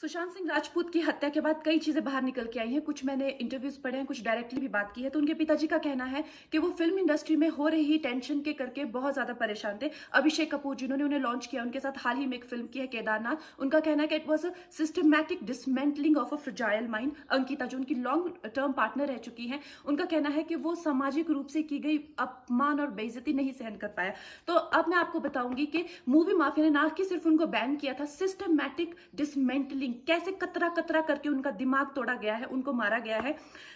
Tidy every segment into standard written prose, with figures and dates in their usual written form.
सुशांत सिंह राजपूत की हत्या के बाद कई चीजें बाहर निकल के आई हैं। कुछ मैंने इंटरव्यूज पढ़े हैं, कुछ डायरेक्टली भी बात की है। तो उनके पिताजी का कहना है कि वो फिल्म इंडस्ट्री में हो रही टेंशन के करके बहुत ज्यादा परेशान थे। अभिषेक कपूर जिन्होंने उन्हें लॉन्च किया, उनके साथ हाल ही में एक फिल्म की है केदारनाथ। उनका कहना है कि it was a systematic dismantling of a fragile mind. Ankita जो उनकी लॉन्ग टर्म पार्टनर रह चुकी हैं, उनका कहना है कि वो सामाजिक रूप से की गई अपमान और बेइज्जती नहीं सहन कर पाया। तो अब मैं आपको बताऊंगी कि मूवी माफिया ने ना कि सिर्फ उनको बैन किया था, सिस्टमैटिक डिसमेंटलिंग, कैसे कतरा कतरा करके उनका दिमाग तोड़ा गया है, उनको मारा गया है।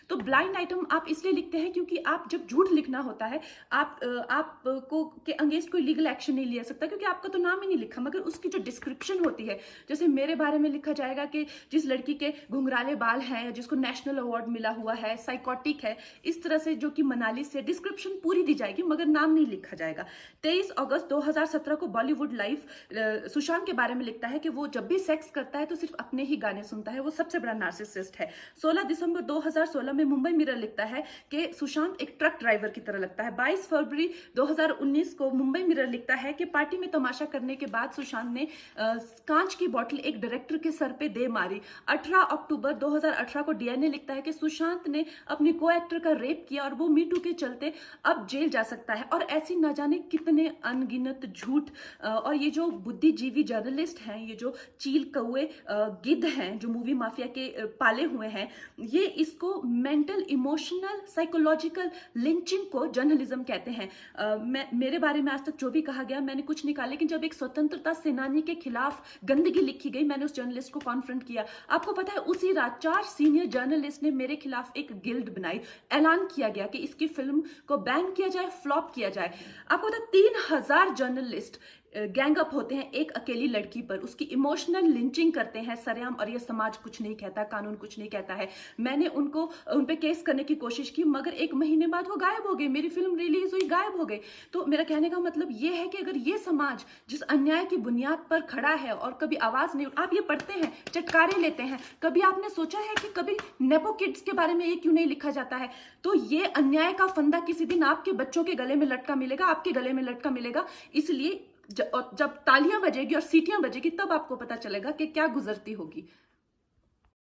तो ब्लाइंड आइटम आप इसलिए लिखते हैं क्योंकि आप जब झूठ लिखना होता है, आप को के अगेंस्ट कोई लीगल एक्शन नहीं लिया सकता, क्योंकि आपका तो नाम ही नहीं लिखा, मगर उसकी जो डिस्क्रिप्शन होती है, जैसे मेरे बारे में लिखा जाएगा कि जिस लड़की के घुंघराले बाल हैं, जिसको नेशनल अवार्ड मिला हुआ है, साइकोटिक है, इस तरह से जो कि मनाली से डिस्क्रिप्शन पूरी दी जाएगी मगर नाम नहीं लिखा जाएगा। 23 अगस्त 2017 को बॉलीवुड लाइव सुशांत के बारे में लिखता है कि वो जब भी सेक्स करता है तो सिर्फ अपने ही गाने सुनता है, वो सबसे बड़ा नार्सिसिस्ट है। 16 दिसंबर 2016 में मुंबई मिरर लिखता है कि सुशांत एक ट्रक ड्राइवर की तरह लगता है। 22 फरवरी 2019 को मुंबई मिरर लिखता है कि पार्टी में तमाशा करने के बाद सुशांत ने कांच की बोतल एक डायरेक्टर के सर पे दे मारी। 18 अक्टूबर 2018 को डीएनए लिखता है कि सुशांत ने अपनी को एक्टर का रेप किया और वो मीटू के चलते अब जेल जा सकता है। और ऐसी न जाने कितने अनगिनत झूठ। और ये जो बुद्धिजीवी जर्नलिस्ट हैं, ये जो चील कौए गिद्ध हैं जो मूवी माफिया के पाले हुए हैं, ये इसको मेंटल इमोशनल साइकोलॉजिकल लिंचिंग को जर्नलिज्म कहते हैं। मेरे बारे में आज तक जो भी कहा गया मैंने कुछ नहीं कहा, लेकिन जब एक स्वतंत्रता सेनानी के खिलाफ गंदगी लिखी गई, मैंने उस जर्नलिस्ट को कॉन्फ्रंट किया। आपको पता है उसी रात 4 सीनियर जर्नलिस्ट ने मेरे खिलाफ एक गिल्ड बनाई। ऐलान किया गया कि इसकी फिल्म को बैन किया जाए, फ्लॉप किया जाए। आपको पता है 3000 जर्नलिस्ट गैंग अप होते हैं एक अकेली लड़की पर, उसकी इमोशनल लिंचिंग करते हैं सरेआम, और ये समाज कुछ नहीं कहता, कानून कुछ नहीं कहता है। मैंने उन पे केस करने की कोशिश की, मगर 1 महीने बाद वो गायब हो गए। मेरी फिल्म रिलीज हुई, गायब हो गए। तो मेरा कहने का मतलब ये है कि अगर ये समाज जिस अन्याय की बुनियाद पर खड़ा है और कभी आवाज नहीं, आप ये पढ़ते हैं, चटकारे लेते हैं, कभी आपने सोचा है कि कभी नेपो किड्स के बारे में ये क्यों नहीं लिखा जाता है? तो ये अन्याय का फंदा किसी दिन आपके बच्चों के गले में लटका मिलेगा, आपके गले में लटका मिलेगा। इसलिए जब तालियां बजेगी और सीटियां बजेगी, तब आपको पता चलेगा कि क्या गुजरती होगी।